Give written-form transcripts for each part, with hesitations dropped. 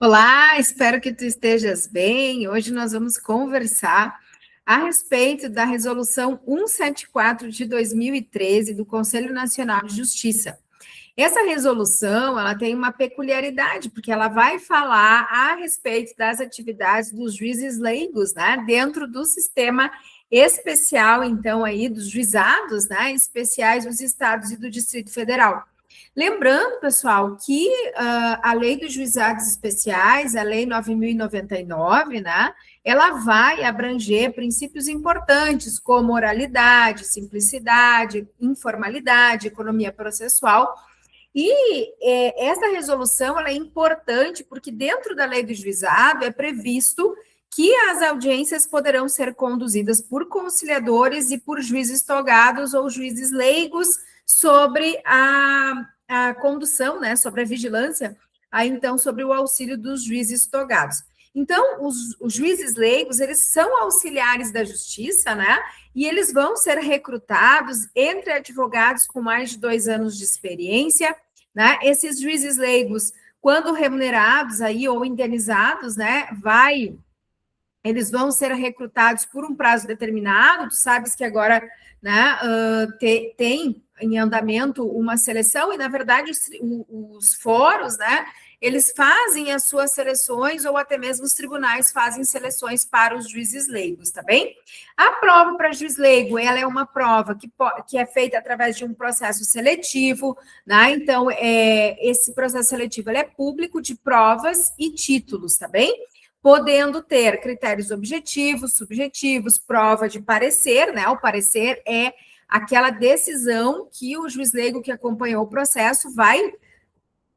Olá, espero que tu estejas bem. Hoje nós vamos conversar a respeito da Resolução 174 de 2013 do Conselho Nacional de Justiça. Essa resolução, ela tem uma peculiaridade, porque ela vai falar a respeito das atividades dos juízes leigos, né, dentro do sistema especial, então, aí, dos juizados, né, especiais dos estados e do Distrito Federal. Lembrando, pessoal, que a Lei dos Juizados Especiais, a Lei 9.099, né, ela vai abranger princípios importantes como oralidade, simplicidade, informalidade, economia processual. E essa resolução ela é importante porque dentro da Lei do Juizado é previsto que as audiências poderão ser conduzidas por conciliadores e por juízes togados ou juízes leigos sobre a condução, né, sobre a vigilância, aí então sobre o auxílio dos juízes togados. Então, os juízes leigos, eles são auxiliares da justiça, né, e eles vão ser recrutados entre advogados com mais de 2 anos de experiência, né, esses juízes leigos, quando remunerados aí ou indenizados, né, eles vão ser recrutados por um prazo determinado. Tu sabes que agora, né, tem em andamento uma seleção, e na verdade os fóruns, né, eles fazem as suas seleções, ou até mesmo os tribunais fazem seleções para os juízes leigos, tá bem? A prova para juiz leigo, ela é uma prova que é feita através de um processo seletivo, né? Então, esse processo seletivo ele é público, de provas e títulos, tá bem? Podendo ter critérios objetivos, subjetivos, prova de parecer, né? O parecer é aquela decisão que o juiz leigo que acompanhou o processo vai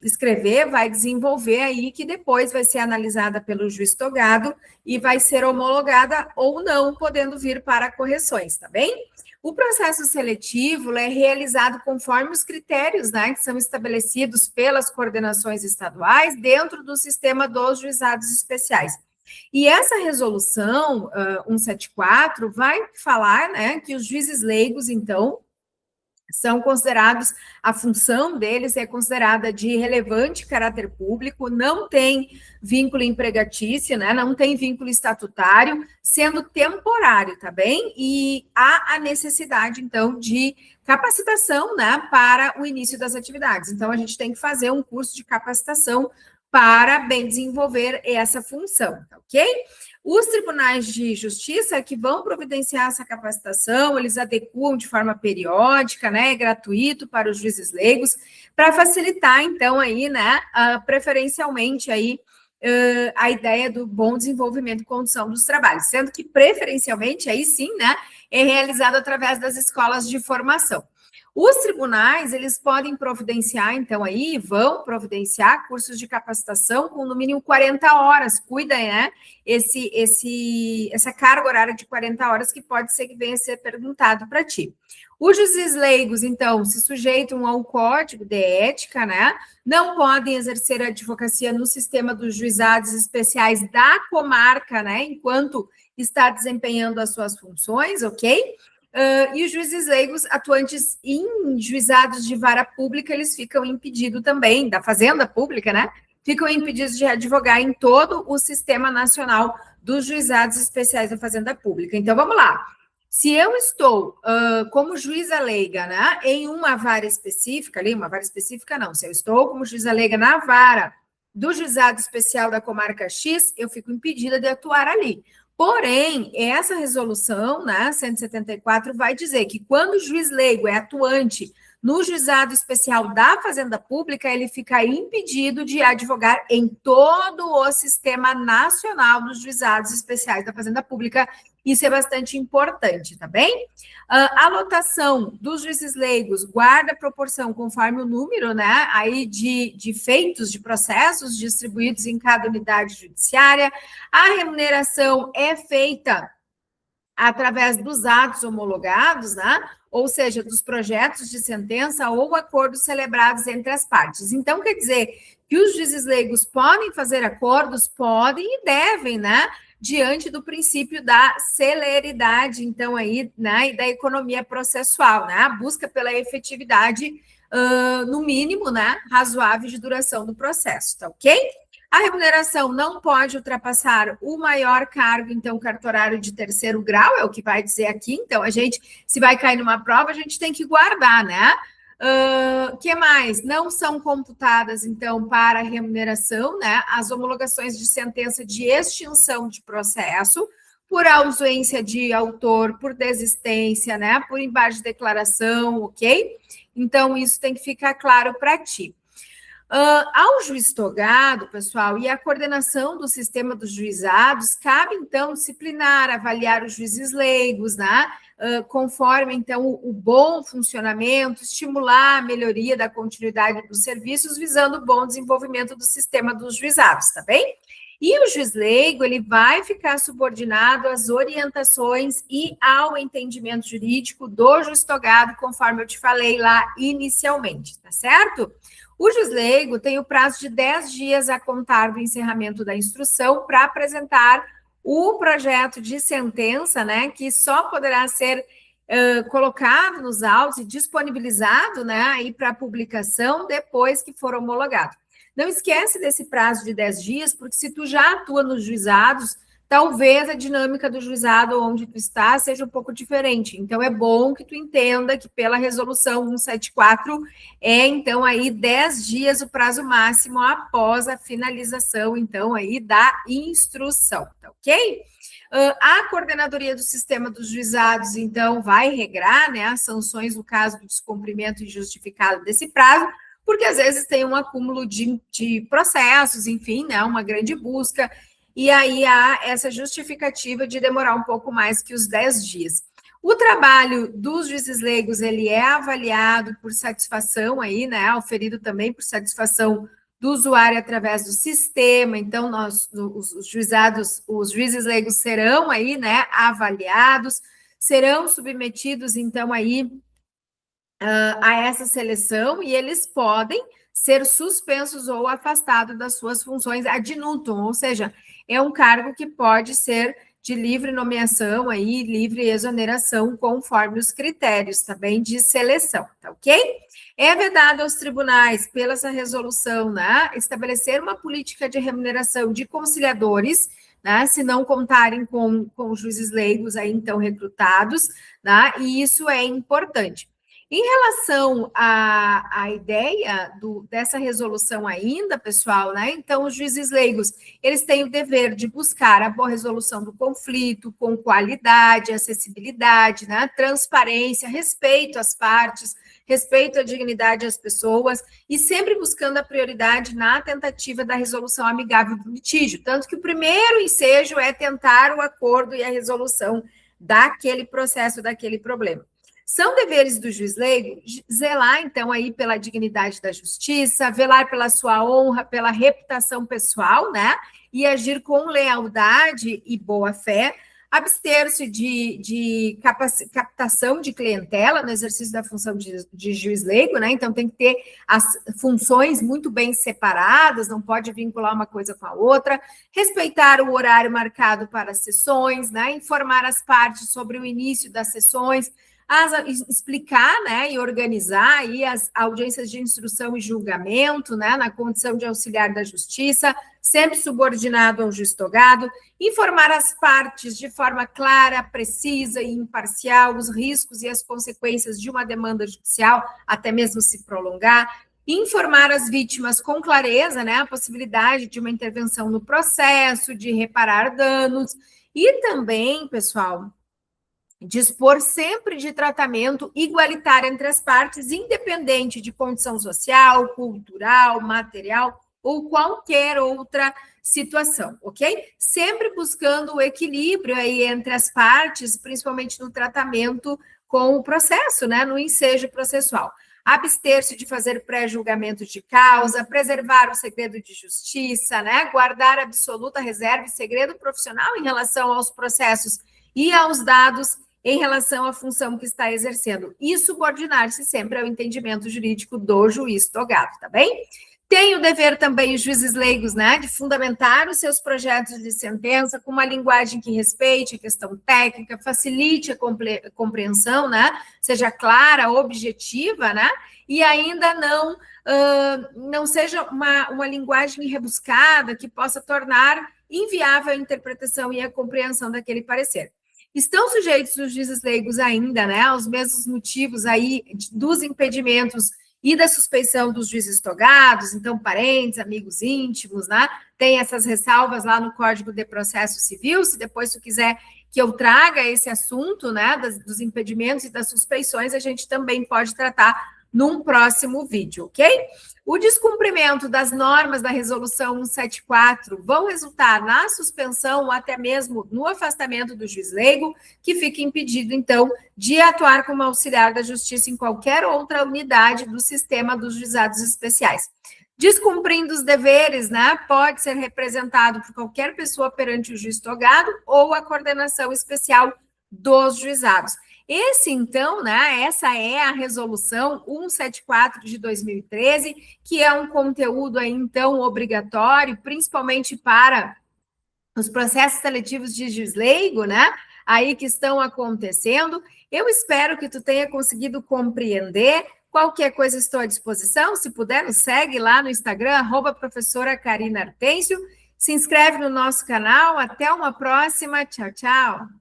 escrever, vai desenvolver aí, que depois vai ser analisada pelo juiz togado e vai ser homologada ou não, podendo vir para correções, tá bem? O processo seletivo é realizado conforme os critérios, né, que são estabelecidos pelas coordenações estaduais dentro do sistema dos juizados especiais. E essa resolução 174 vai falar, né, que os juízes leigos, então, são considerados, a função deles é considerada de relevante caráter público, não tem vínculo empregatício, né, não tem vínculo estatutário, sendo temporário, tá bem? E há a necessidade, então, de capacitação, né, para o início das atividades. Então, a gente tem que fazer um curso de capacitação para bem desenvolver essa função, tá ok? Os tribunais de justiça que vão providenciar essa capacitação, eles adequam de forma periódica, né, gratuito para os juízes leigos, para facilitar, então, aí, né, preferencialmente aí, a ideia do bom desenvolvimento e condução dos trabalhos, sendo que preferencialmente, aí sim, né, é realizado através das escolas de formação. Os tribunais, eles podem providenciar, então, aí, vão providenciar cursos de capacitação com no mínimo 40 horas, cuida, né, essa carga horária de 40 horas que pode ser que venha a ser perguntado para ti. Os juízes leigos, então, se sujeitam ao código de ética, né, não podem exercer a advocacia no sistema dos juizados especiais da comarca, né, enquanto está desempenhando as suas funções, ok? E os juízes leigos atuantes em juizados de vara pública, eles ficam impedidos também, da fazenda pública, né? Ficam impedidos de advogar em todo o sistema nacional dos juizados especiais da fazenda pública. Então, vamos lá. Se eu estou como juíza leiga, né, em uma vara específica, ali, uma vara específica não, se eu estou como juíza leiga na vara do juizado especial da comarca X, eu fico impedida de atuar ali. Porém, essa resolução, né, 174, vai dizer que quando o juiz leigo é atuante no juizado especial da Fazenda Pública, ele fica impedido de advogar em todo o sistema nacional dos juizados especiais da Fazenda Pública. Isso é bastante importante, tá bem? A lotação dos juízes leigos guarda proporção conforme o número, né, aí de feitos, de processos distribuídos em cada unidade judiciária. A remuneração é feita através dos atos homologados, né? Ou seja, dos projetos de sentença ou acordos celebrados entre as partes. Então, quer dizer que os juízes leigos podem fazer acordos? Podem e devem, né? Diante do princípio da celeridade, então, aí, né? E da economia processual, né? A busca pela efetividade, no mínimo, né? Razoável de duração do processo, tá ok? A remuneração não pode ultrapassar o maior cargo, então, cartorário de terceiro grau, é o que vai dizer aqui. Então, a gente, se vai cair numa prova, a gente tem que guardar, né? Que mais? Não são computadas, então, para a remuneração, né? As homologações de sentença de extinção de processo, por ausência de autor, por desistência, né? Por embargo de declaração, ok? Então, isso tem que ficar claro para ti. Ao juiz togado, pessoal, e à coordenação do sistema dos juizados, cabe, então, disciplinar, avaliar os juízes leigos, né? Conforme, então, o bom funcionamento, estimular a melhoria da continuidade dos serviços, visando o bom desenvolvimento do sistema dos juizados, tá bem? E o juiz leigo, ele vai ficar subordinado às orientações e ao entendimento jurídico do juiz togado, conforme eu te falei lá inicialmente, tá certo? O juiz leigo tem o prazo de 10 dias a contar do encerramento da instrução para apresentar o projeto de sentença, né, que só poderá ser colocado nos autos e disponibilizado, né, aí para publicação depois que for homologado. Não esquece desse prazo de 10 dias, porque se tu já atua nos juizados, talvez a dinâmica do juizado onde tu está seja um pouco diferente. Então, é bom que tu entenda que pela resolução 174 então, aí 10 dias o prazo máximo após a finalização, então, aí da instrução, tá ok? A coordenadoria do sistema dos juizados, então, vai regrar, né, as sanções no caso do descumprimento injustificado desse prazo, porque às vezes tem um acúmulo de processos, enfim, né, uma grande busca, e aí há essa justificativa de demorar um pouco mais que os 10 dias. O trabalho dos juízes leigos, ele é avaliado por satisfação aí, né, oferido também por satisfação do usuário através do sistema, então os juízes leigos serão aí, né, avaliados, serão submetidos, então, aí, a essa seleção, e eles podem ser suspensos ou afastados das suas funções ad nutum, ou seja, é um cargo que pode ser de livre nomeação, aí, livre exoneração, conforme os critérios também de seleção, tá ok? É vedado aos tribunais, pela essa resolução, né, estabelecer uma política de remuneração de conciliadores, né, se não contarem com juízes leigos aí, então, recrutados, né, e isso é importante. Em relação à ideia dessa resolução ainda, pessoal, né? Então, os juízes leigos, eles têm o dever de buscar a boa resolução do conflito, com qualidade, acessibilidade, né? Transparência, respeito às partes, respeito à dignidade das pessoas, e sempre buscando a prioridade na tentativa da resolução amigável do litígio. Tanto que o primeiro ensejo é tentar o acordo e a resolução daquele processo, daquele problema. São deveres do juiz leigo zelar, então, aí pela dignidade da justiça, velar pela sua honra, pela reputação pessoal, né? E agir com lealdade e boa-fé, abster-se de captação de clientela no exercício da função de juiz leigo, né? Então, tem que ter as funções muito bem separadas, não pode vincular uma coisa com a outra, respeitar o horário marcado para as sessões, né? Informar as partes sobre o início das sessões, explicar, né, e organizar aí as audiências de instrução e julgamento, né, na condição de auxiliar da justiça, sempre subordinado ao juiz togado, informar as partes de forma clara, precisa e imparcial os riscos e as consequências de uma demanda judicial, até mesmo se prolongar, informar as vítimas com clareza, né, a possibilidade de uma intervenção no processo, de reparar danos, e também, pessoal, dispor sempre de tratamento igualitário entre as partes, independente de condição social, cultural, material ou qualquer outra situação, ok? Sempre buscando o equilíbrio aí entre as partes, principalmente no tratamento com o processo, né, no ensejo processual. Abster-se de fazer pré-julgamento de causa, preservar o segredo de justiça, né, guardar absoluta reserva e segredo profissional em relação aos processos e aos dados em relação à função que está exercendo, e subordinar-se sempre ao entendimento jurídico do juiz togado, tá bem? Tem o dever também, os juízes leigos, né, de fundamentar os seus projetos de sentença com uma linguagem que respeite a questão técnica, facilite a compreensão, né, seja clara, objetiva, né, e ainda não seja uma linguagem rebuscada que possa tornar inviável a interpretação e a compreensão daquele parecer. Estão sujeitos os juízes leigos ainda, né, aos mesmos motivos aí dos impedimentos e da suspeição dos juízes togados, então parentes, amigos íntimos, né? Tem essas ressalvas lá no Código de Processo Civil, se depois tu quiser que eu traga esse assunto, né, dos impedimentos e das suspeições, a gente também pode tratar num próximo vídeo, ok? O descumprimento das normas da Resolução 174 vão resultar na suspensão ou até mesmo no afastamento do juiz leigo, que fica impedido, então, de atuar como auxiliar da justiça em qualquer outra unidade do sistema dos juizados especiais. Descumprindo os deveres, né, pode ser representado por qualquer pessoa perante o juiz togado ou a coordenação especial dos juizados. Então, né, essa é a resolução 174 de 2013, que é um conteúdo aí, então, obrigatório, principalmente para os processos seletivos de juiz leigo, né, aí que estão acontecendo. Eu espero que tu tenha conseguido compreender. Qualquer coisa estou à disposição, se puder, nos segue lá no Instagram, @professora Karina Artêncio, se inscreve no nosso canal, até uma próxima, tchau, tchau.